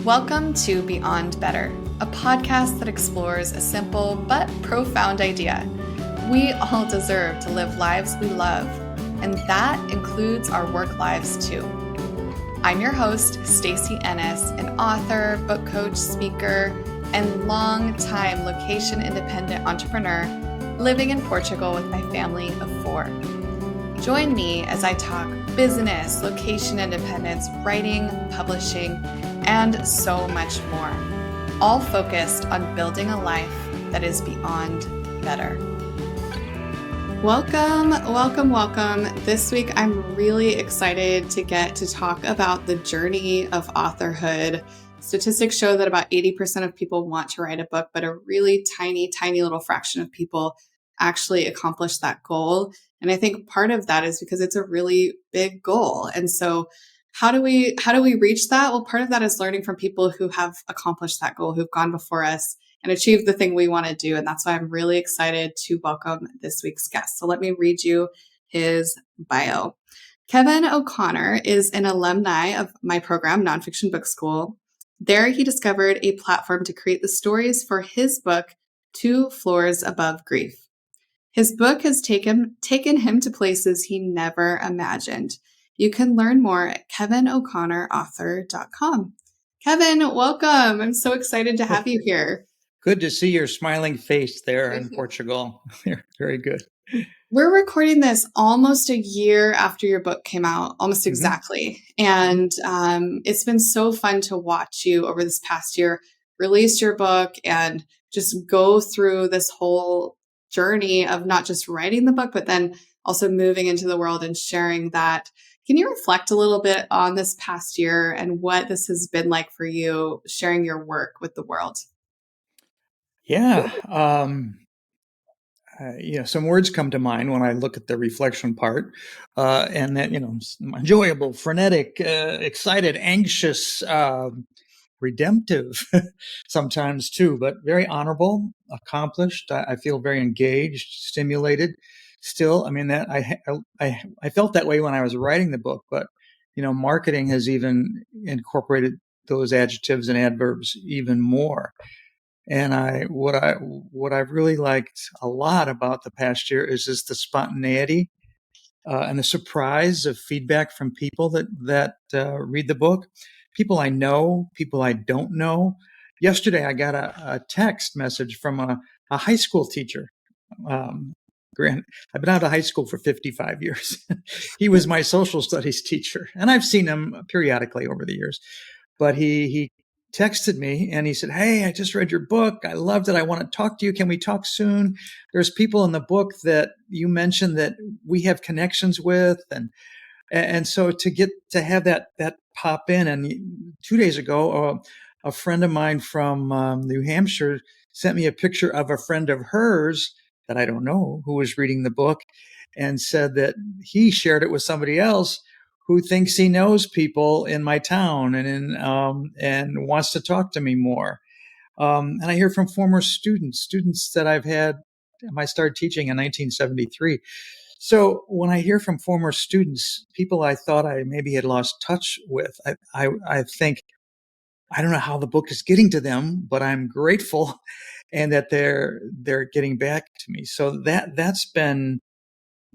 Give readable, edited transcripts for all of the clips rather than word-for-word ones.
Welcome to Beyond Better, a podcast that explores a simple but profound idea. We all deserve to live lives we love, and that includes our work lives too. I'm your host, Stacey Ennis, an author, book coach, speaker, and long-time location-independent entrepreneur living in Portugal with my family of 4. Join me as I talk business, location independence, writing, publishing, and so much more, all focused on building a life that is beyond better. Welcome. This week, I'm really excited to get to talk about the journey of authorhood. Statistics show that about 80% of people want to write a book, but a really tiny little fraction of people actually accomplish that goal. And I think part of that is because it's a really big goal. And so how do we reach that? Well, part of that is learning from people who have accomplished that goal, who've gone before us and achieved the thing we want to do. And that's why I'm really excited to welcome this week's guest. So let me read you his bio. Kevin O'Connor is an alumni of my program, Nonfiction Book School. There, he discovered a platform to create the stories for his book, 2 Floors Above Grief. His book has taken him to places he never imagined. You can learn more at KevinO'ConnorAuthor.com. Kevin, welcome. I'm so excited to have you here. Good to see your smiling face there in Portugal. Very good. We're recording this almost a year after your book came out, almost exactly. And it's been so fun to watch you over this past year release your book and just go through this whole journey of not just writing the book, but then also moving into the world and sharing that. Can you reflect a little bit on this past year and what this has been like for you, sharing your work with the world? Yeah. Some words come to mind when I look at the reflection part, and that, enjoyable, frenetic, excited, anxious, redemptive sometimes too, but very honorable, accomplished. I feel very engaged, stimulated still. I mean, that I felt that way when I was writing the book, but, marketing has even incorporated those adjectives and adverbs even more. And what I've really liked a lot about the past year is just the spontaneity and the surprise of feedback from people that read the book. People I know, people I don't know. Yesterday, I got a text message from a high school teacher. I've been out of high school for 55 years. He was my social studies teacher, and I've seen him periodically over the years. But he texted me and he said, "Hey, I just read your book. I loved it. I want to talk to you. Can we talk soon? There's people in the book that you mentioned that we have connections with." And so to have that pop in. And 2 days ago, a friend of mine from New Hampshire sent me a picture of a friend of hers that I don't know who was reading the book and said that he shared it with somebody else who thinks he knows people in my town and wants to talk to me more. And I hear from former students that I've had. I started teaching in 1973. So when I hear from former students, people I thought I maybe had lost touch with, I think, I don't know how the book is getting to them, but I'm grateful and that they're getting back to me. So that's been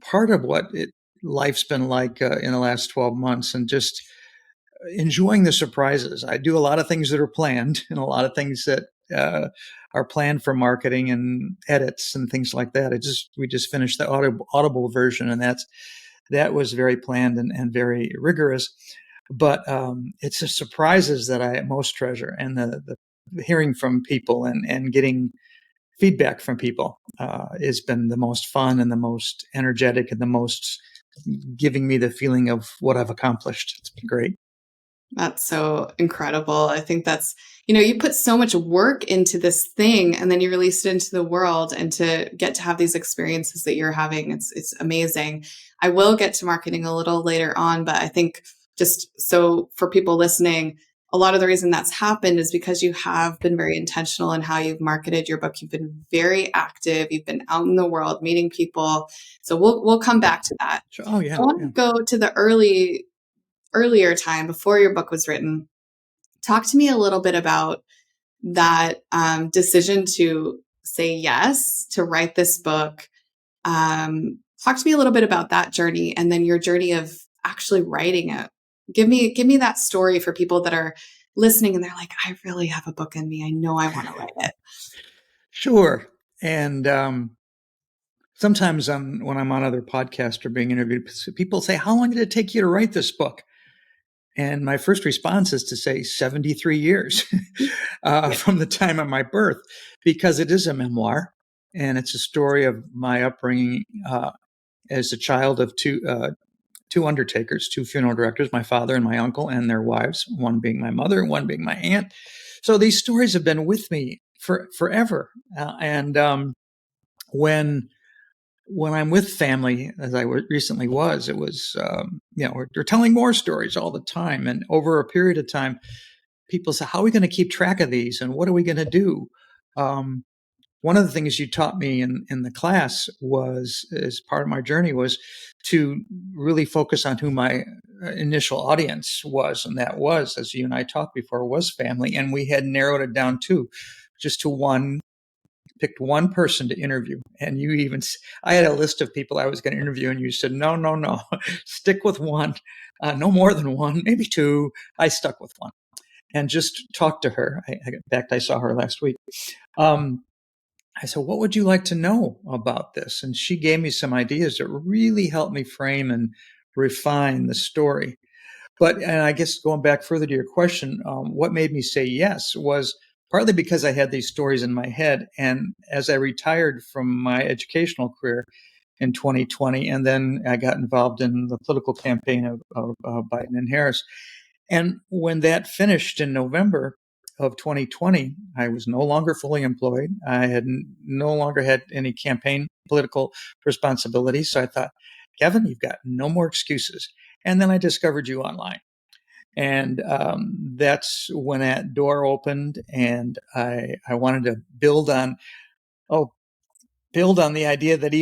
part of what life's been like in the last 12 months, and just enjoying the surprises. I do a lot of things that are planned and a lot of things that are planned for marketing and edits and things like that. We just finished the Audible version, and that was very planned and very rigorous. But it's the surprises that I most treasure, and the hearing from people and getting feedback from people has been the most fun and the most energetic and the most giving me the feeling of what I've accomplished. It's been great. That's so incredible. I think that's, you put so much work into this thing and then you release it into the world, and to get to have these experiences that you're having, it's amazing. I will get to marketing a little later on, but I think just so for people listening, a lot of the reason that's happened is because you have been very intentional in how you've marketed your book. You've been very active. You've been out in the world meeting people. So we'll come back to that. Sure. Oh yeah. I want to go to the earlier time before your book was written. Talk to me a little bit about that decision to say yes to write this book. Talk to me a little bit about that journey, and then your journey of actually writing it. Give me that story for people that are listening and they're like, I really have a book in me. I know I want to write it. Sure. And sometimes when I'm on other podcasts or being interviewed, people say, how long did it take you to write this book? And my first response is to say 73 years Yeah. from the time of my birth, because it is a memoir and it's a story of my upbringing as a child of two undertakers, two funeral directors, my father and my uncle and their wives, one being my mother and one being my aunt. So these stories have been with me forever. When I'm with family, as I recently was, it was, we're telling more stories all the time. And over a period of time, people say, how are we going to keep track of these? And what are we going to do? One of the things you taught me in the class was, as part of my journey, was to really focus on who my initial audience was. And that was, as you and I talked before, was family. And we had narrowed it down to picked one person to interview. And I had a list of people I was going to interview, and you said, no, stick with one, no more than one, maybe two. I stuck with one and just talked to her. In fact, I saw her last week. I said, what would you like to know about this? And she gave me some ideas that really helped me frame and refine the story. And I guess going back further to your question, what made me say yes was partly because I had these stories in my head. And as I retired from my educational career in 2020, and then I got involved in the political campaign of Biden and Harris. And when that finished in November of 2020, I was no longer fully employed. I had no longer had any campaign political responsibility. So I thought, Kevin, you've got no more excuses. And then I discovered you online. And that's when that door opened, and I wanted to build on the idea that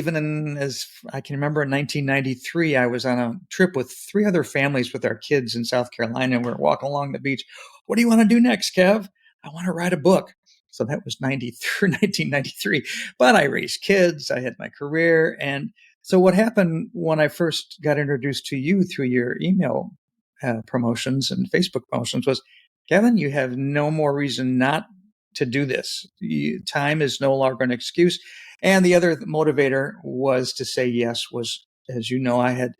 as I can remember in 1993, I was on a trip with three other families with our kids in South Carolina, and we were walking along the beach. What do you want to do next, Kev? I want to write a book. So that was 1993. But I raised kids. I had my career. And so what happened when I first got introduced to you through your email promotions and Facebook promotions was, Kevin, you have no more reason not to do this. Time is no longer an excuse. And the other motivator was to say yes was, as you know, I had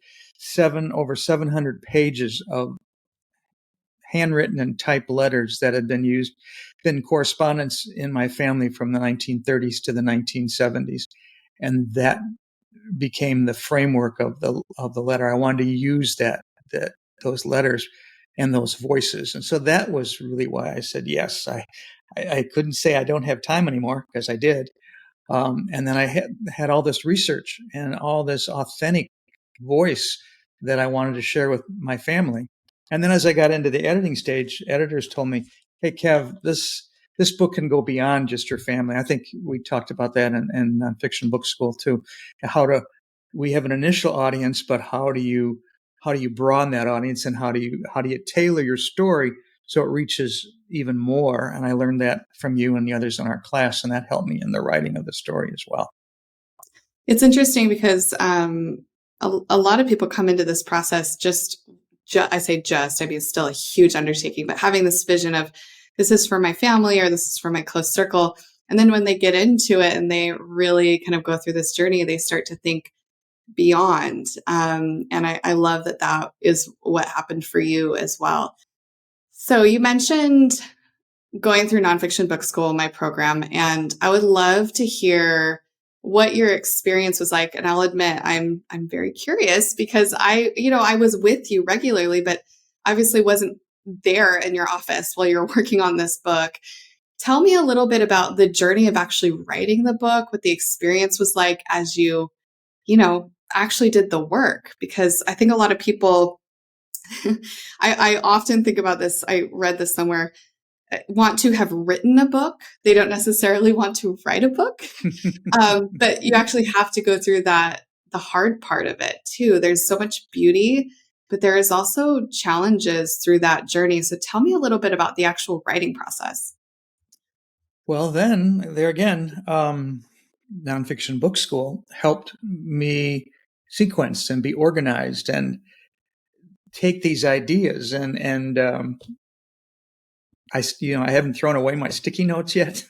over 700 pages of handwritten and typed letters that had been correspondence in my family from the 1930s to the 1970s. And that became the framework of the letter. I wanted to use those letters and those voices. And so that was really why I said yes. I couldn't say I don't have time anymore, because I did. And then I had all this research and all this authentic voice that I wanted to share with my family. And then as I got into the editing stage, editors told me, hey, Kev, this book can go beyond just your family. I think we talked about that in nonfiction book school too. We have an initial audience, but how do you broaden that audience, and how do you tailor your story so it reaches even more? And I learned that from you and the others in our class, and that helped me in the writing of the story as well. It's interesting because a lot of people come into this process I mean, it's still a huge undertaking, but having this vision of, this is for my family, or this is for my close circle. And then when they get into it and they really kind of go through this journey, they start to think beyond. And I love that is what happened for you as well. So you mentioned going through nonfiction book school, my program, and I would love to hear what your experience was like. And I'll admit, I'm very curious, because I was with you regularly, but obviously wasn't there in your office while you're working on this book. Tell me a little bit about the journey of actually writing the book, what the experience was like as actually did the work, because I think a lot of people, I often think about this. I read this somewhere, want to have written a book. They don't necessarily want to write a book. But you actually have to go through the hard part of it too. There's so much beauty but there is also challenges through that journey. So tell me a little bit about the actual writing process. Well, then there again, nonfiction book school helped me sequence and be organized and take these ideas and I haven't thrown away my sticky notes yet.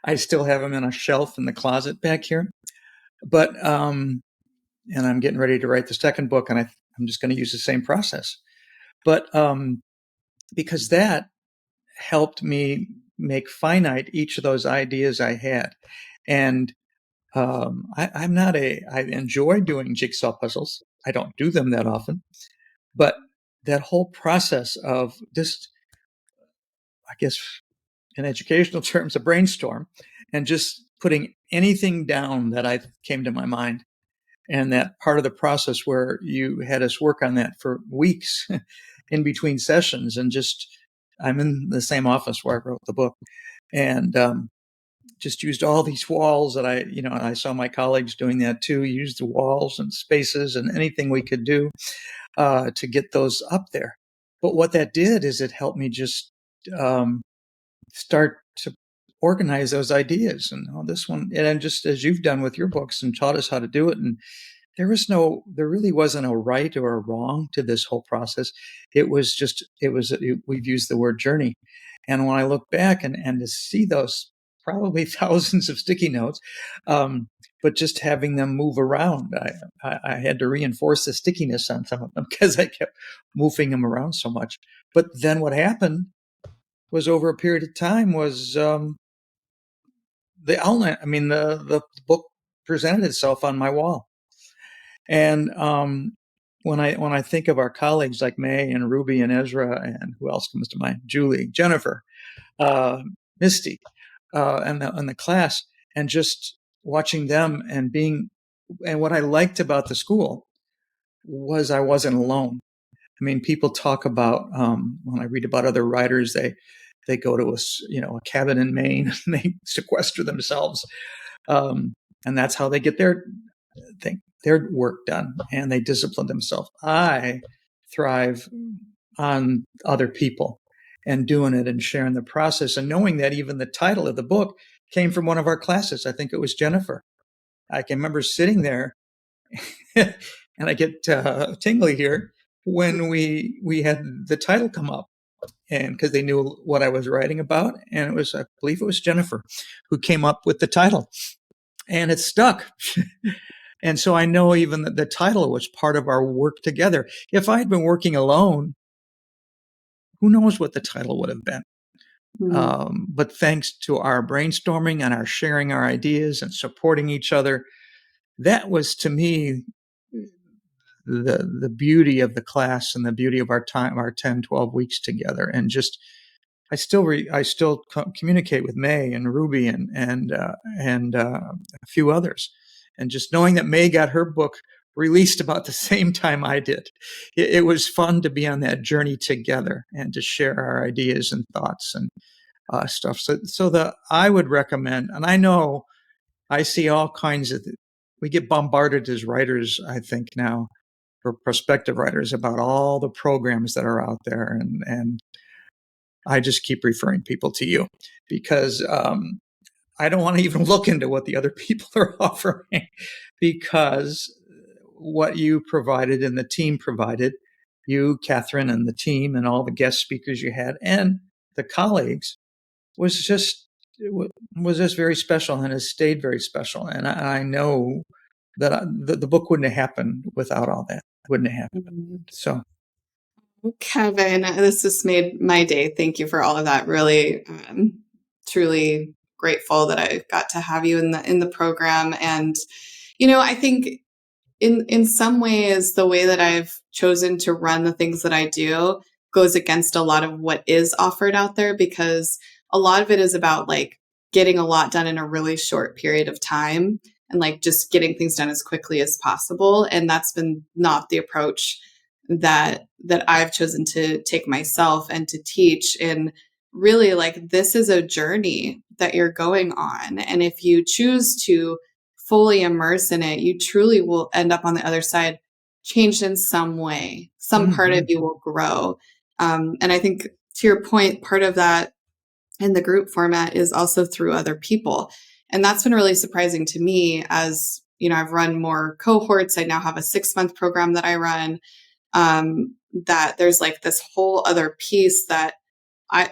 I still have them in a shelf in the closet back here. But and I'm getting ready to write the second book, and I'm just going to use the same process. But because that helped me make finite each of those ideas I had, and I enjoy doing jigsaw puzzles. I don't do them that often, but that whole process of just, I guess, in educational terms, a brainstorm, and just putting anything down that I came to my mind. And that part of the process where you had us work on that for weeks in between sessions, and just, I'm in the same office where I wrote the book, and just used all these walls that and I saw my colleagues doing that too, used the walls and spaces and anything we could do to get those up there. But what that did is it helped me just um, start to organize those ideas, and this one, and just as you've done with your books and taught us how to do it. And there really wasn't a right or a wrong to this whole process. We've used the word journey. And when I look back and to see those probably thousands of sticky notes, but just having them move around, I had to reinforce the stickiness on some of them because I kept moving them around so much. But then what happened was, over a period of time, was the outline. I mean, the book presented itself on my wall. And when I think of our colleagues like May and Ruby and Ezra, and who else comes to mind? Julie, Jennifer, uh, Misty, and the class, and just watching them and what I liked about the school was I wasn't alone. I mean, people talk about when I read about other writers, they go to a cabin in Maine and they sequester themselves, and that's how they get their work done, and they discipline themselves. I thrive on other people and doing it and sharing the process, and knowing that even the title of the book came from one of our classes. I think it was Jennifer. I can remember sitting there and I get tingly here when we had the title come up, and because they knew what I was writing about, and I believe it was Jennifer who came up with the title, and it stuck. And so I know even that the title was part of our work together. If I had been working alone, who knows what the title would have been. But thanks to our brainstorming and our sharing our ideas and supporting each other, that was, to me, the beauty of the class and the beauty of our time, our 10, 12 weeks together. And just, I still communicate with May and Ruby and a few others. And just knowing that May got her book released about the same time I did, it was fun to be on that journey together and to share our ideas and thoughts and stuff. So I would recommend, and I know I see all kinds of, we get bombarded as writers, I think now, for prospective writers, about all the programs that are out there, and I just keep referring people to you because I don't want to even look into what the other people are offering, because what you provided and the team provided, you, Catherine, and the team, and all the guest speakers you had, and the colleagues, was just very special, and has stayed very special. And I know that the book wouldn't have happened without all that. It wouldn't have happened. Mm-hmm. So, Kevin, this just made my day. Thank you for all of that. Really, truly grateful that I got to have you in the program. And I think in some ways, the way that I've chosen to run the things that I do goes against a lot of what is offered out there, because a lot of it is about like getting a lot done in a really short period of time and like just getting things done as quickly as possible. And that's been not the approach that I've chosen to take myself and to teach. And really, like, this is a journey that you're going on. And if you choose to fully immerse in it, you truly will end up on the other side changed in some way. Some part of Mm-hmm. you will grow. And I think to your point, part of that in the group format is also through other people. And that's been really surprising to me as, I've run more cohorts. I now have a 6-month program that I run, that there's like this whole other piece that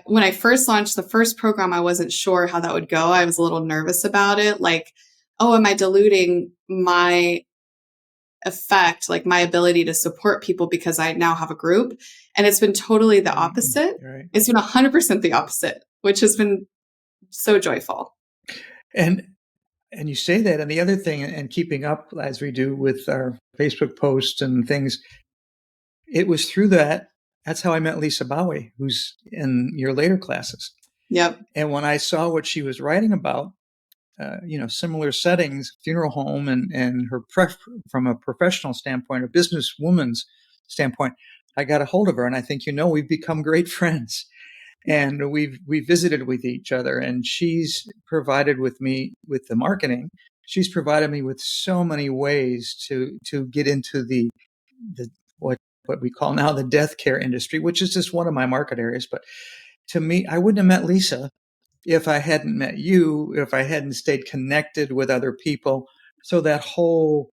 when I first launched the first program, I wasn't sure how that would go. I was a little nervous about it. Like, oh, am I diluting my effect, like my ability to support people because I now have a group? And it's been totally the opposite. Right. It's been 100% the opposite, which has been so joyful. And you say that, and the other thing, and keeping up as we do with our Facebook posts and things, it was through that. That's how I met Lisa Bowie, who's in your later classes. Yep. And when I saw what she was writing about, similar settings, funeral home, and her from a professional standpoint, a businesswoman's standpoint, I got a hold of her, and I think we've become great friends, and we visited with each other, and she's provided with me with the marketing. She's provided me with so many ways to get into the what we call now the death care industry, which is just one of my market areas. But to me, I wouldn't have met Lisa if I hadn't met you, if I hadn't stayed connected with other people. So that whole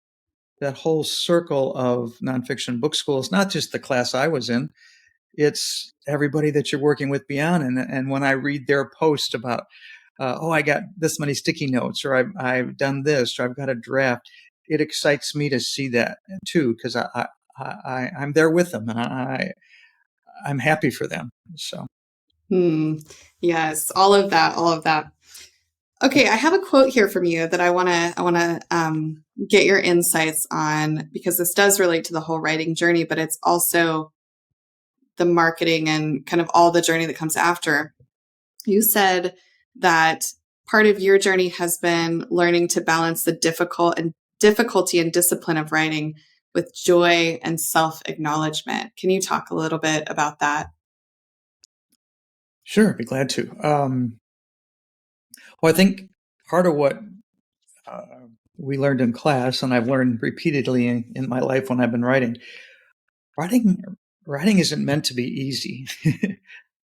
circle of nonfiction book schools, not just the class I was in, it's everybody that you're working with beyond. And when I read their post about, I got this many sticky notes, or I've done this, or I've got a draft, it excites me to see that too, because I'm there with them, and I'm happy for them. So. Yes, all of that, all of that. Okay, I have a quote here from you that I want to get your insights on, because this does relate to the whole writing journey, but it's also the marketing and kind of all the journey that comes after. You said that part of your journey has been learning to balance the difficulty and discipline of writing with joy and self-acknowledgement. Can you talk a little bit about that? Sure, be glad to. Well, I think part of what uh, we learned in class, and I've learned repeatedly in my life when I've been writing, writing isn't meant to be easy.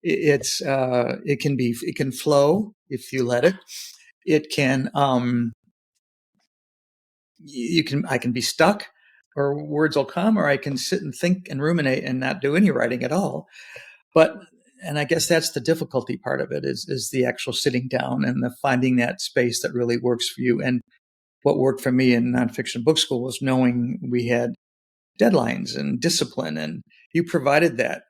It can flow if you let it. It can I can be stuck, or words will come, or I can sit and think and ruminate and not do any writing at all. But and I guess that's the difficulty part of it is the actual sitting down and the finding that space that really works for you. And what worked for me in nonfiction book school was knowing we had deadlines and discipline, and you provided that.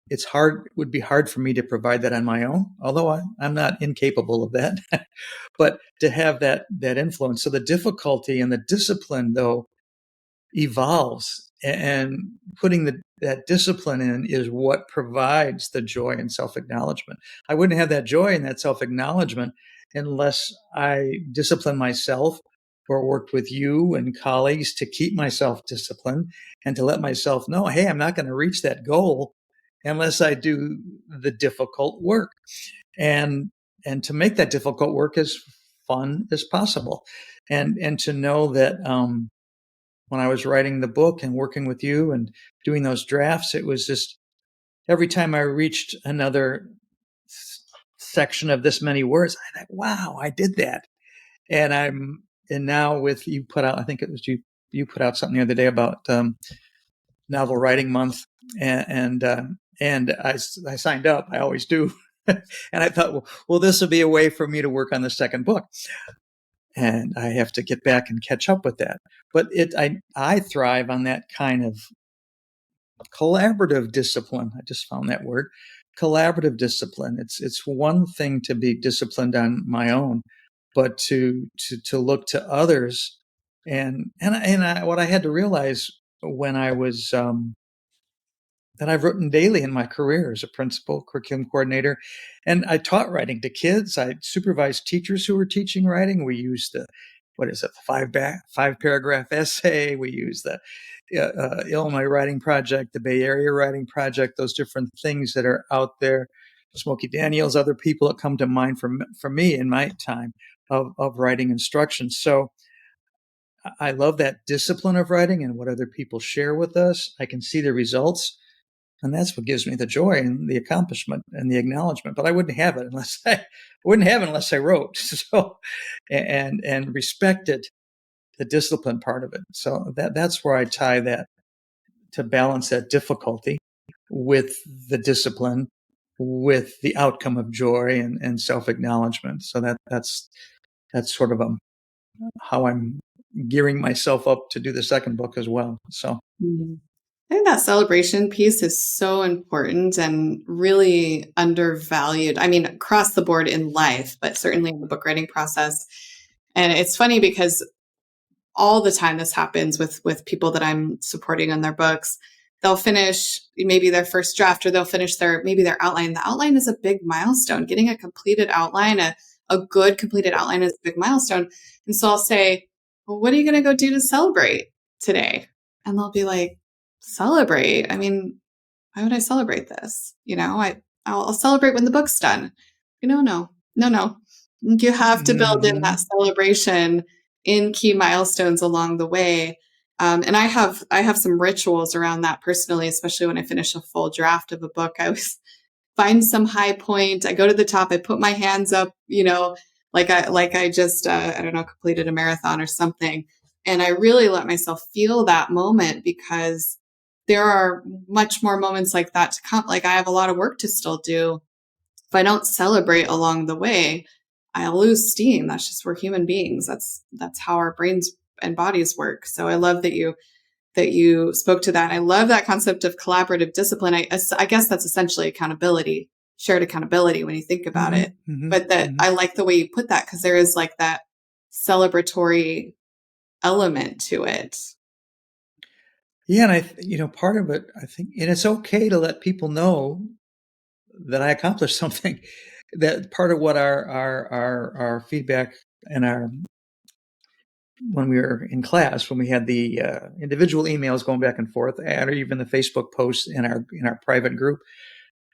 It's hard, would be hard for me to provide that on my own, although I'm not incapable of that. But to have that influence. So the difficulty and the discipline, though, evolves, and putting that discipline in is what provides the joy and self-acknowledgement. I wouldn't have that joy and that self-acknowledgement unless I disciplined myself or worked with you and colleagues to keep myself disciplined and to let myself know, hey, I'm not going to reach that goal unless I do the difficult work, and to make that difficult work as fun as possible, and to know that when I was writing the book and working with you and doing those drafts, it was just every time I reached another section of this many words, I thought, wow, I did that. And now with you put out, I think it was you put out something the other day about novel writing month, and I signed up. I always do. And I thought, well, this will be a way for me to work on the second book. And I have to get back and catch up with that. But I thrive on that kind of collaborative discipline. I just found that word, collaborative discipline. It's one thing to be disciplined on my own, but to look to others, what I had to realize when I was that I've written daily in my career as a principal, curriculum coordinator. And I taught writing to kids. I supervised teachers who were teaching writing. We used the 5 paragraph essay. We used the Illinois Writing Project, the Bay Area Writing Project, those different things that are out there. Smokey Daniels, other people that come to mind for me in my time of writing instruction. So I love that discipline of writing and what other people share with us. I can see the results, and that's what gives me the joy and the accomplishment and the acknowledgement. But I wouldn't have it unless I wrote. So, and respected the discipline part of it. So that's where I tie that, to balance that difficulty with the discipline, with the outcome of joy and self-acknowledgement. So that's sort of how I'm gearing myself up to do the second book as well. So Mhm. I think that celebration piece is so important and really undervalued. I mean, across the board in life, but certainly in the book writing process. And it's funny because all the time this happens with people that I'm supporting on their books. They'll finish maybe their first draft, or they'll finish their outline. The outline is a big milestone. Getting a completed outline, a good completed outline is a big milestone. And so I'll say, well, what are you going to go do to celebrate today? And they'll be like, celebrate? I mean, why would I celebrate this? I'll celebrate when the book's done. No. You have to build in mm-hmm. that celebration in key milestones along the way. And I have some rituals around that personally, especially when I finish a full draft of a book. I always find some high point. I go to the top. I put my hands up, like I just I don't know, completed a marathon or something, and I really let myself feel that moment, because there are much more moments like that to come. Like, I have a lot of work to still do. If I don't celebrate along the way, I'll lose steam. That's just, we're human beings. That's how our brains and bodies work. So I love that you spoke to that. I love that concept of collaborative discipline. I guess that's essentially accountability, shared accountability when you think about Mm-hmm. it. Mm-hmm. But that Mm-hmm. I like the way you put that, because there is like that celebratory element to it. Yeah, and part of it, I think, and it's okay to let people know that I accomplished something. That part of what our feedback and our when we were in class, when we had the individual emails going back and forth, and or even the Facebook posts in our private group.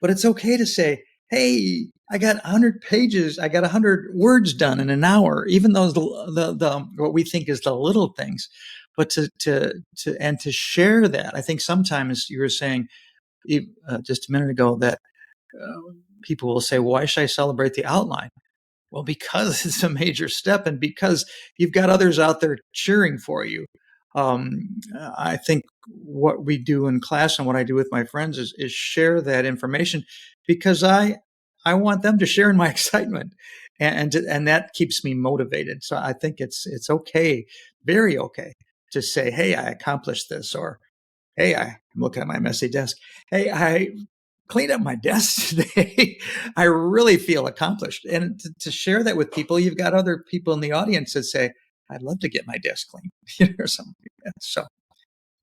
But it's okay to say, "Hey, I got 100 pages. I got 100 words done in an hour." Even those the what we think is the little things, but to share that. I think sometimes you were saying just a minute ago that people will say, "Why should I celebrate the outline?" Well, because it's a major step, and because you've got others out there cheering for you. I think what we do in class and what I do with my friends is share that information, because I want them to share in my excitement, and that keeps me motivated. So I think it's okay, very okay, to say, "Hey, I accomplished this," or "Hey, I'm looking at my messy desk. Hey, I cleaned up my desk today." I really feel accomplished. And to share that with people, you've got other people in the audience that say, "I'd love to get my desk clean," or something like that. So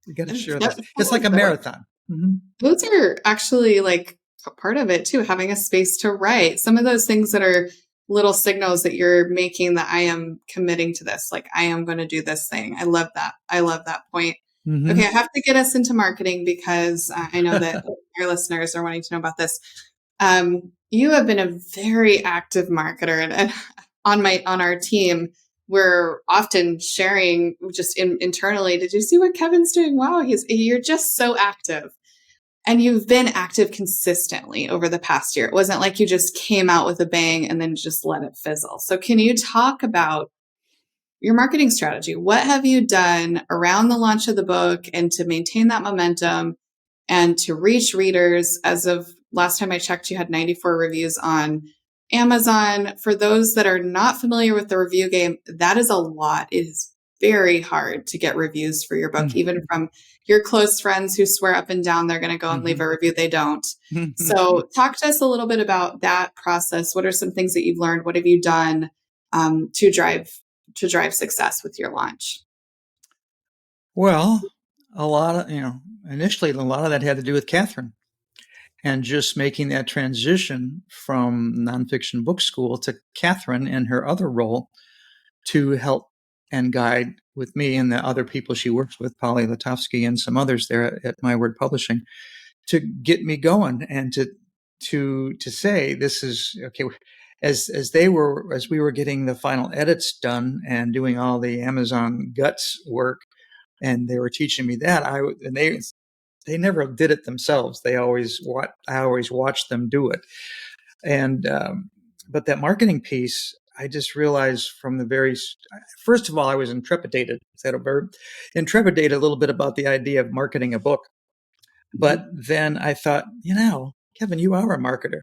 you got to And share those. It's like a those marathon. Mm-hmm. those are actually like a part of it too, having a space to write. Some of those things that are little signals that you're making, that I am committing to this, like I am going to do this thing. I love that. I love that point. Okay, I Mm-hmm. have to get us into marketing, because I know that our listeners are wanting to know about this. You have been a very active marketer, and on our team, we're often sharing just internally. Did you see what Kevin's doing? Wow, you're just so active. And you've been active consistently over the past year. It wasn't like you just came out with a bang and then just let it fizzle. So can you talk about your marketing strategy? What have you done around the launch of the book, and to maintain that momentum and to reach readers? As of last time I checked, you had 94 reviews on Amazon. For those that are not familiar with the review game, that is a lot. It is very hard to get reviews for your book, even from your close friends who swear up and down they're going to go and leave Mm-hmm. a review. They don't. Mm-hmm. So talk to us a little bit about that process. What are some things that you've learned? What have you done to drive success with your launch? Well, a lot of, initially, a lot of that had to do with Catherine, and just making that transition from nonfiction book school to Catherine and her other role to help and guide with me and the other people she works with, Polly Latovsky and some others there at My Word Publishing, to get me going, and to say, this is okay. as we were getting the final edits done and doing all the Amazon guts work, and they were teaching me that, they never did it themselves. I always watched them do it. And but that marketing piece, I just realized from the very first of all, I was intrepidated. Is that a verb? Intrepidated a little bit about the idea of marketing a book. But then I thought, Kevin, you are a marketer.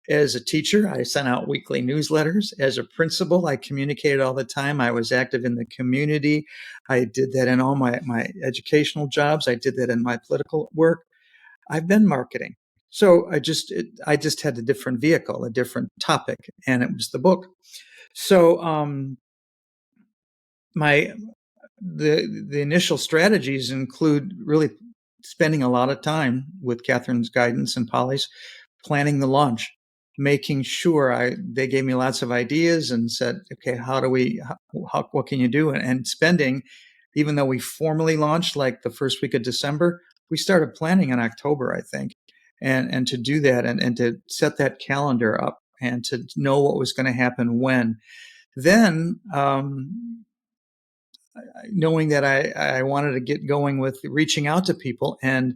As a teacher, I sent out weekly newsletters. As a principal, I communicated all the time. I was active in the community. I did that in all my educational jobs. I did that in my political work. I've been marketing. So I just had a different vehicle, a different topic, and it was the book. So my the initial strategies include really spending a lot of time with Catherine's guidance and Polly's, planning the launch, making sure they gave me lots of ideas and said, okay, what can you do? And spending, even though we formally launched like the first week of December, we started planning in October, I think. And to do that and to set that calendar up and to know what was going to happen when. Then, knowing that I wanted to get going with reaching out to people, and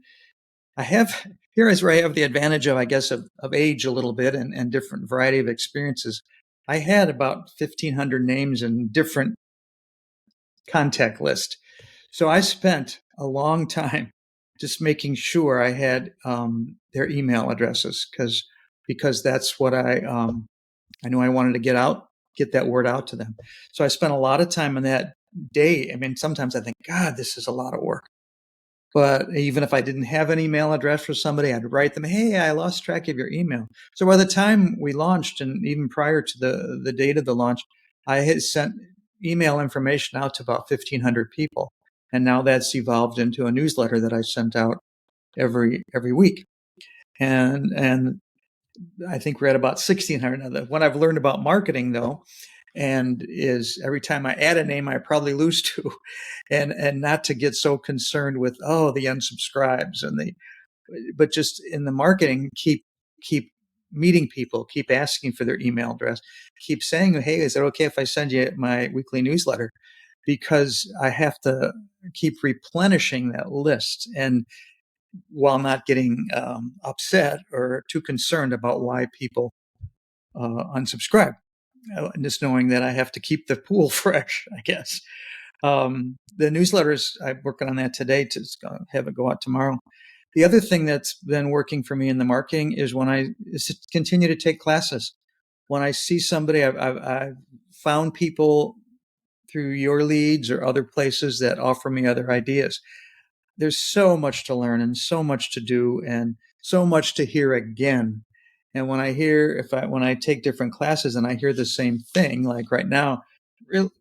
here is where I have the advantage of, I guess, of age a little bit and different variety of experiences. I had about 1,500 names in different contact list. So I spent a long time just making sure I had their email addresses because that's what I knew I wanted to get that word out to them. So I spent a lot of time on that day. I mean, sometimes I think, God, this is a lot of work. But even if I didn't have an email address for somebody, I'd write them, hey, I lost track of your email. So by the time we launched, and even prior to the date of the launch, I had sent email information out to about 1,500 people. And now that's evolved into a newsletter that I sent out every week. And I think we're at about 1,600. What I've learned about marketing, though, and is every time I add a name, I probably lose two, and not to get so concerned with the unsubscribes but just in the marketing, keep meeting people, keep asking for their email address, keep saying, hey, is it okay if I send you my weekly newsletter? Because I have to keep replenishing that list, and while not getting upset or too concerned about why people unsubscribe. Just knowing that I have to keep the pool fresh, I guess. The newsletters, I'm working on that today to have it go out tomorrow. The other thing that's been working for me in the marketing is to continue to take classes. When I see somebody, I've found people through your leads or other places that offer me other ideas. There's so much to learn and so much to do and so much to hear again. And when I take different classes and I hear the same thing, like right now,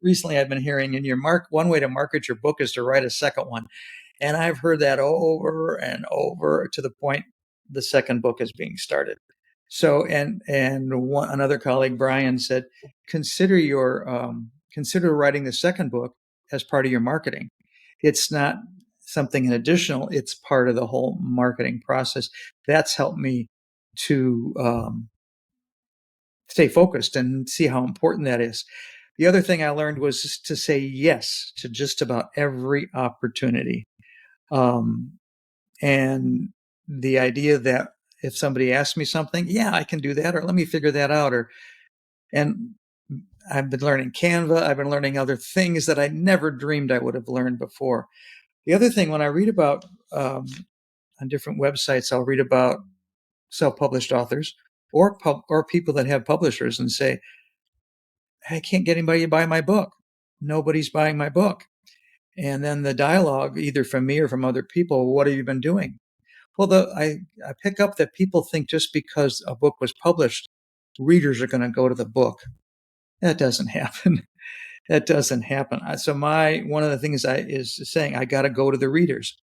recently I've been hearing one way to market your book is to write a second one. And I've heard that over and over to the point the second book is being started. So, another colleague, Brian, said, consider writing the second book as part of your marketing. It's not something additional; it's part of the whole marketing process. That's helped me to stay focused and see how important that is. The other thing I learned was to say yes to just about every opportunity. And the idea that if somebody asks me something, yeah, I can do that, or let me figure that out. And I've been learning Canva. I've been learning other things that I never dreamed I would have learned before. The other thing, when I read about on different websites, I'll read about self-published authors or people that have publishers and say, I can't get anybody to buy my book. Nobody's buying my book. And then the dialogue, either from me or from other people, what have you been doing? Well, I pick up that people think just because a book was published, readers are going to go to the book. That doesn't happen. That doesn't happen. So one of the things is saying I got to go to the readers.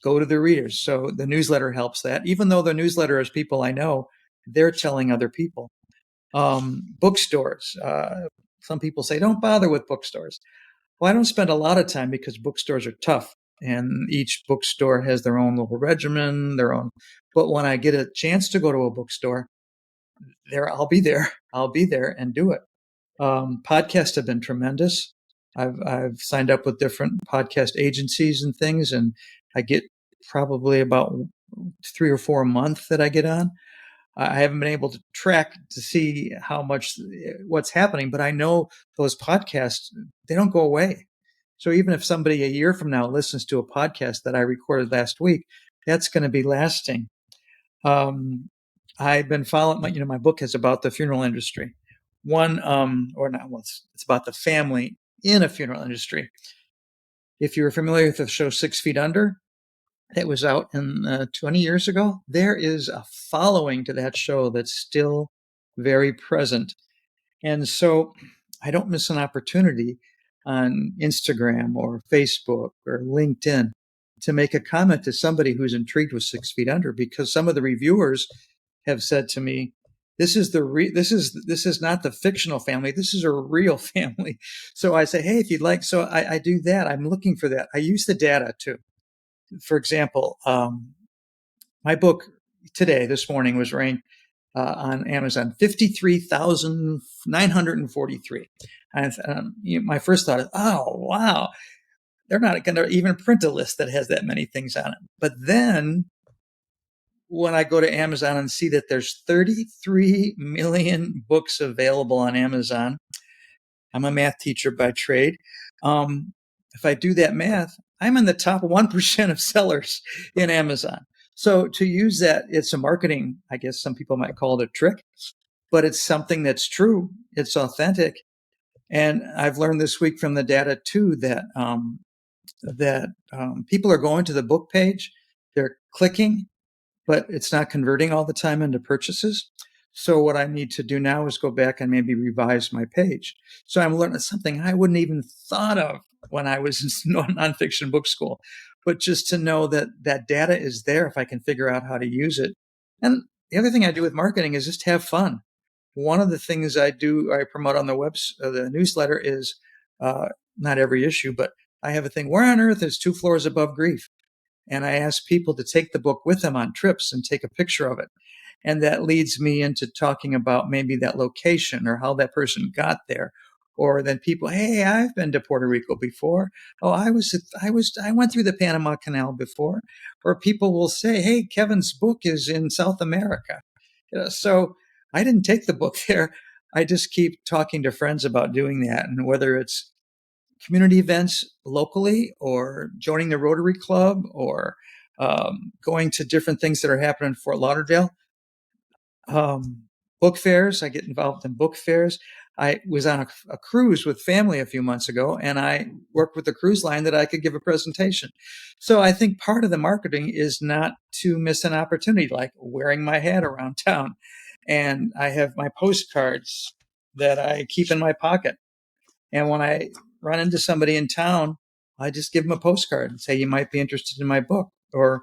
Go to the readers. So the newsletter helps that. Even though the newsletter is people I know, they're telling other people. Bookstores. Some people say don't bother with bookstores. Well, I don't spend a lot of time because bookstores are tough, and each bookstore has their own little regimen, their own. But when I get a chance to go to a bookstore, I'll be there. I'll be there and do it. Podcasts have been tremendous. I've signed up with different podcast agencies and things, and I get probably about 3 or 4 a month that I get on. I haven't been able to track to see how much what's happening, but I know those podcasts, they don't go away. So even if somebody a year from now listens to a podcast that I recorded last week, that's going to be lasting. I've been following my book is about the funeral industry. It's about the family in a funeral industry. If you're familiar with the show 6 Feet Under, that was out in 20 years ago, there is a following to that show that's still very present. And so I don't miss an opportunity on Instagram or Facebook or LinkedIn to make a comment to somebody who's intrigued with 6 Feet Under, because some of the reviewers have said to me, this is not the fictional family. This is a real family. So I say, hey, if you'd like, so I do that. I'm looking for that. I use the data too. For example, my book this morning was ranked on Amazon 53,943. And my first thought is, oh, wow, they're not going to even print a list that has that many things on it. But then when I go to Amazon and see that there's 33 million books available on Amazon, I'm a math teacher by trade. If I do that math, I'm in the top 1% of sellers in Amazon. So to use that, it's a marketing, I guess some people might call it a trick, but it's something that's true. It's authentic. And I've learned this week from the data too that people are going to the book page, they're clicking, but it's not converting all the time into purchases. So what I need to do now is go back and maybe revise my page. So I'm learning something I wouldn't even thought of when I was in nonfiction book school, but just to know that that data is there if I can figure out how to use it. And the other thing I do with marketing is just have fun. One of the things I promote on the newsletter is not every issue, but I have a thing, where on earth is 2 floors above grief? And I ask people to take the book with them on trips and take a picture of it. And that leads me into talking about maybe that location or how that person got there. Or then people, hey, I've been to Puerto Rico before. Oh, I went through the Panama Canal before. Or people will say, hey, Kevin's book is in South America. So I didn't take the book there. I just keep talking to friends about doing that. And whether it's community events locally or joining the Rotary Club or going to different things that are happening in Fort Lauderdale. Book fairs, I get involved in book fairs. I was on a cruise with family a few months ago, and I worked with the cruise line that I could give a presentation. So I think part of the marketing is not to miss an opportunity, like wearing my hat around town. And I have my postcards that I keep in my pocket. And when I run into somebody in town, I just give them a postcard and say, you might be interested in my book. Or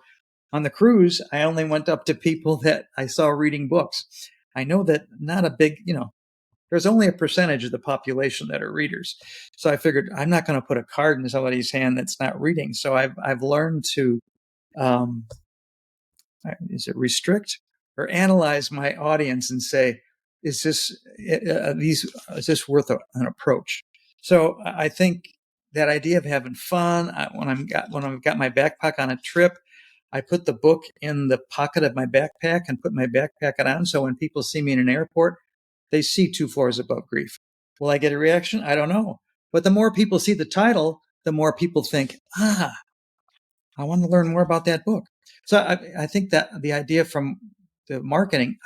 on the cruise, I only went up to people that I saw reading books. I know that not a big, there's only a percentage of the population that are readers. So I figured I'm not going to put a card in somebody's hand that's not reading. So I've learned to, is it restrict or analyze my audience and say, is this worth an approach? So I think that idea of having fun, when I've got my backpack on a trip, I put the book in the pocket of my backpack and put my backpack on. So when people see me in an airport, they see 2 floors above grief. Will I get a reaction? I don't know. But the more people see the title, the more people think, I want to learn more about that book. So I think that the idea from the marketing,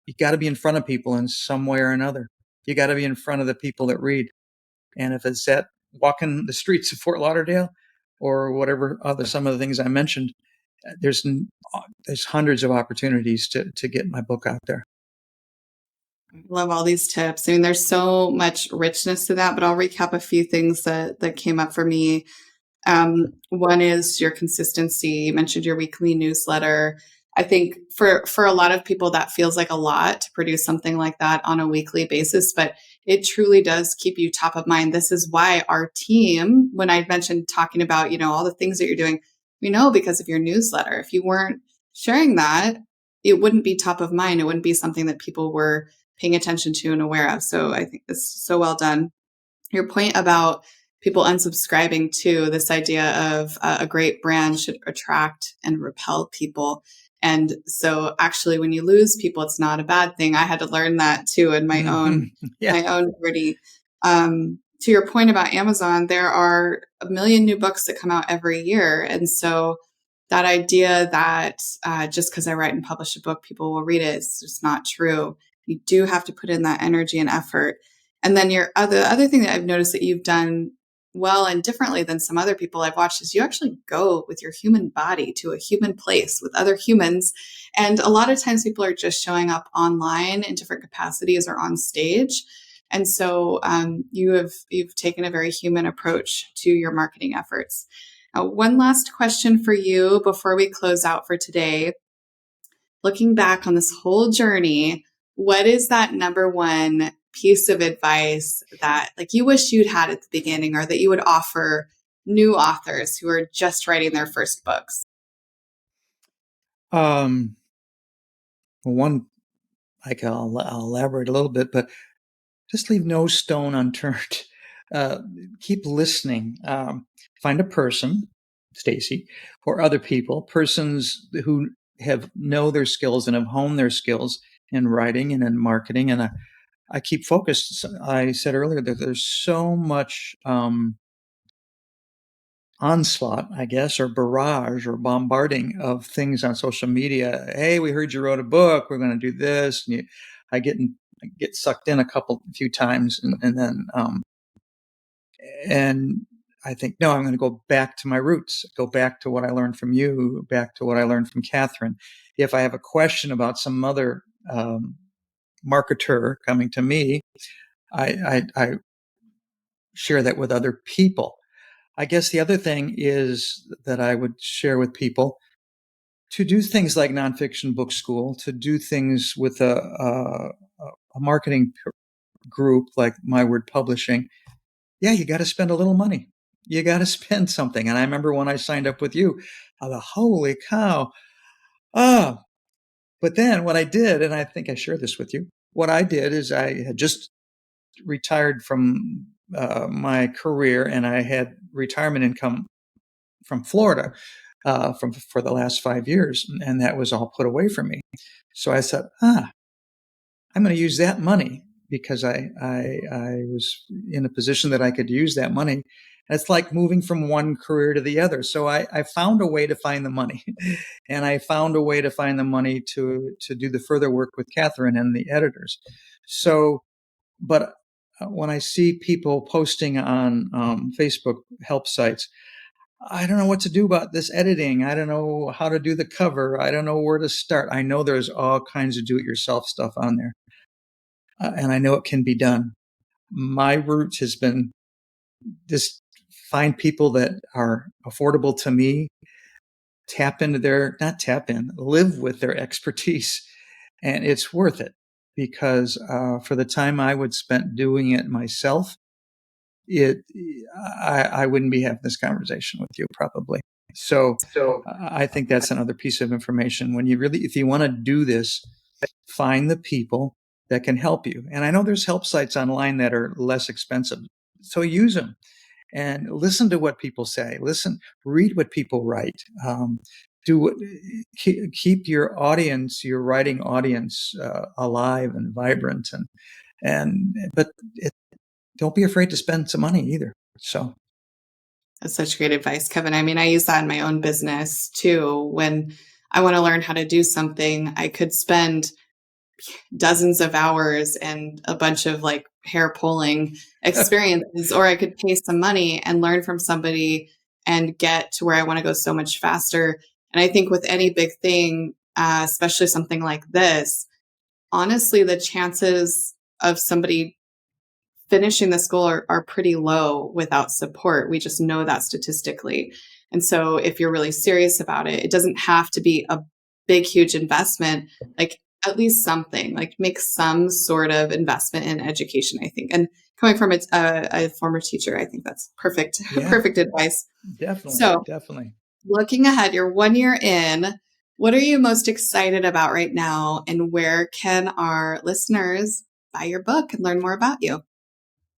you got to be in front of people in some way or another. You got to be in front of the people that read. And if it's that walking the streets of Fort Lauderdale or whatever some of the things I mentioned, there's hundreds of opportunities to get my book out there. I love all these tips. I mean, there's so much richness to that, but I'll recap a few things that came up for me. One is your consistency. You mentioned your weekly newsletter. I think for a lot of people that feels like a lot to produce something like that on a weekly basis, but it truly does keep you top of mind. This is why our team, when I mentioned talking about, all the things that you're doing, we know because of your newsletter. If you weren't sharing that, it wouldn't be top of mind. It wouldn't be something that people were paying attention to and aware of. So I think this is so well done. Your point about people unsubscribing to this idea of a great brand should attract and repel people. And so actually when you lose people, it's not a bad thing. I had to learn that too in Yeah. my own journey. To your point about Amazon, there are a million new books that come out every year. And so that idea that just because I write and publish a book, people will read it, it's just not true. You do have to put in that energy and effort. And then the other thing that I've noticed that you've done well and differently than some other people I've watched is you actually go with your human body to a human place with other humans. And a lot of times people are just showing up online in different capacities or on stage. And so you've taken a very human approach to your marketing efforts. One last question for you before we close out for today. Looking back on this whole journey, what is that number one piece of advice that like you wish you'd had at the beginning or that you would offer new authors who are just writing their first books? Um, one, I'll elaborate a little bit, but just leave no stone unturned. Keep listening. Find a person, Stacy, or other people, persons who know their skills and have honed their skills in writing and in marketing. And I keep focused. I said earlier that there's so much onslaught, I guess, or barrage or bombarding of things on social media. Hey, we heard you wrote a book. We're going to do this. And I get sucked in a few times, and then and I think, no, I'm going to go back to my roots, go back to what I learned from you, back to what I learned from Catherine. If I have a question about some other marketer coming to me, I share that with other people. I guess the other thing is that I would share with people to do things like nonfiction book school, to do things with a marketing group like My Word Publishing. Yeah, you got to spend a little money. You got to spend something. And I remember when I signed up with you, I thought, holy cow. Ah, but then what I did, and I think I shared this with you, what I did is I had just retired from my career and I had retirement income from Florida for the last 5 years. And that was all put away from me. So I said, I'm going to use that money because I was in a position that I could use that money. And it's like moving from one career to the other. So I found a way to find the money, and I found a way to find the money to do the further work with Catherine and the editors. So, but when I see people posting on Facebook help sites, I don't know what to do about this editing. I don't know how to do the cover. I don't know where to start. I know there's all kinds of do-it-yourself stuff on there. And I know it can be done. My route has been just find people that are affordable to me, live with their expertise. And it's worth it because for the time I would spend doing it myself, I wouldn't be having this conversation with you probably. So I think that's another piece of information. If you want to do this, find the people that can help you. And I know there's help sites online that are less expensive. So use them and listen to what people say. Read what people write. Keep your writing audience, alive and vibrant. But don't be afraid to spend some money either. So. That's such great advice, Kevin. I mean, I use that in my own business too. When I want to learn how to do something, I could spend dozens of hours and a bunch of like hair pulling experiences, or I could pay some money and learn from somebody and get to where I want to go so much faster. And I think with any big thing, especially something like this, honestly, the chances of somebody finishing the school are pretty low without support. We just know that statistically. And so if you're really serious about it, it doesn't have to be a big, huge investment, like at least something, like make some sort of investment in education, I think. And coming from a former teacher, I think that's perfect, Yeah, perfect advice. definitely. So Definitely. looking ahead, you're 1 year in. What are you most excited about right now, and where can our listeners buy your book and learn more about you?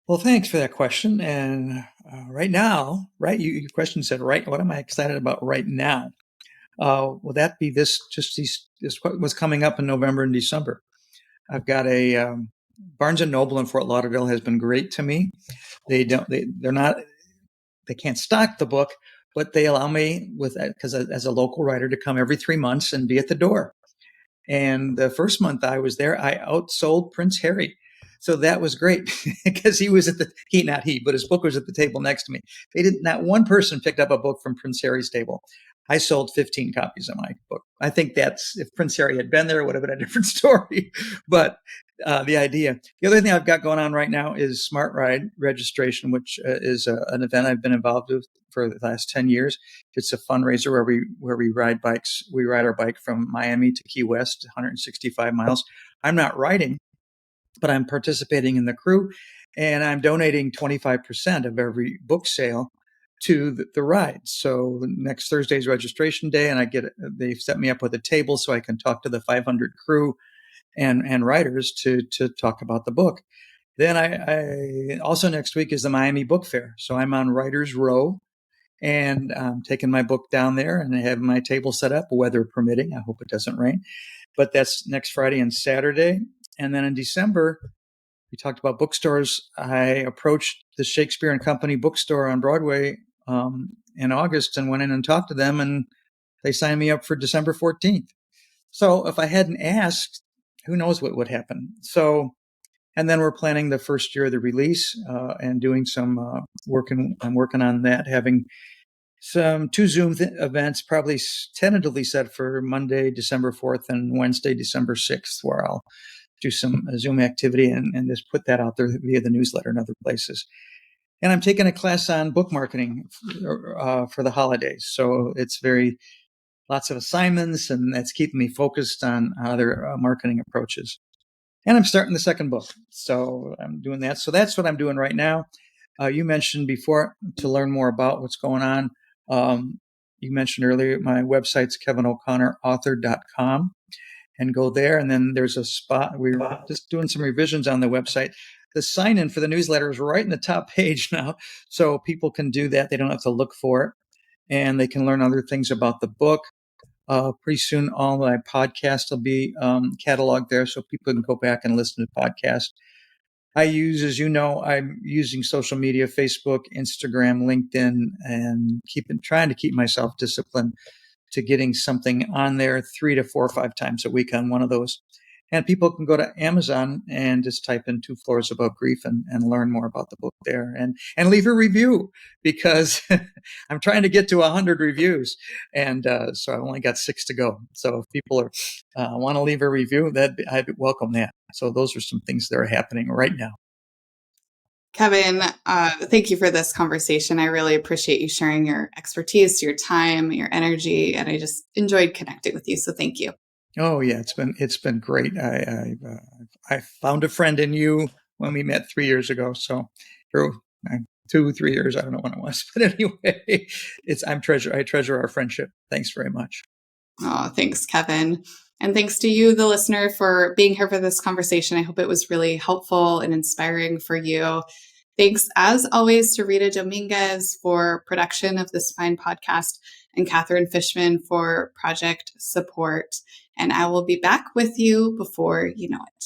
Well, thanks for that question. And right now, right, your question said, right, what am I excited about right now? Will that be this what's coming up in November and December? I've got a Barnes and Noble in Fort Lauderdale has been great to me. They're not they can't stock the book, but they allow me with because as a local writer to come every 3 months and be at the door. And the first month I was there, I outsold Prince Harry. So that was great because he was not he, but his book was at the table next to me. Not one person picked up a book from Prince Harry's table. I sold 15 copies of my book. I think if Prince Harry had been there, it would have been a different story. But the other thing I've got going on right now is Smart Ride registration, which is an event I've been involved with for the last 10 years. It's a fundraiser where we ride bikes. We ride our bike from Miami to Key West, 165 miles. I'm not riding, but I'm participating in the crew, and I'm donating 25% of every book sale to the ride. So next Thursday's registration day, and they've set me up with a table so I can talk to the 500 crew and writers to talk about the book. Then I also next week is the Miami Book Fair. So I'm on Writers Row and I'm taking my book down there and I have my table set up, weather permitting. I hope it doesn't rain. But that's next Friday and Saturday. And then in December, we talked about bookstores. I approached the Shakespeare and Company bookstore on Broadway in August and went in and talked to them, and they signed me up for December 14th. So if I hadn't asked, who knows what would happen. So, and then we're planning the first year of the release and doing some I'm working on that, having some two Zoom events, probably tentatively set for Monday, December 4th and Wednesday, December 6th, where I'll do some Zoom activity and just put that out there via the newsletter and other places. And I'm taking a class on book marketing for the holidays. So it's lots of assignments, and that's keeping me focused on other marketing approaches. And I'm starting the second book. So I'm doing that. So that's what I'm doing right now. You mentioned before to learn more about what's going on. You mentioned earlier, my website's KevinO'ConnorAuthor.com, and go there. And then there's a spot. We're just doing some revisions on the website. The sign in for the newsletter is right in the top page now. So people can do that. They don't have to look for it. And they can learn other things about the book. Pretty soon, all my podcasts will be cataloged there, so people can go back and listen to podcasts. As you know, I'm using social media, Facebook, Instagram, LinkedIn, and trying to keep myself disciplined to getting something on there 3 to 4 or 5 times a week on one of those. And people can go to Amazon and just type in Two Floors Above Grief and learn more about the book there and leave a review, because I'm trying to get to 100 reviews. And so I've only got 6 to go. So if people want to leave a review, I'd welcome that. So those are some things that are happening right now. Kevin, thank you for this conversation. I really appreciate you sharing your expertise, your time, your energy, and I just enjoyed connecting with you. So thank you. Oh yeah, it's been great. I found a friend in you when we met 3 years ago. So, or 2, 3 years, I don't know when it was, but anyway, I treasure our friendship. Thanks very much. Oh, thanks, Kevin. And thanks to you, the listener, for being here for this conversation. I hope it was really helpful and inspiring for you. Thanks, as always, to Rita Dominguez for production of this fine podcast and Catherine Fishman for project support. And I will be back with you before you know it.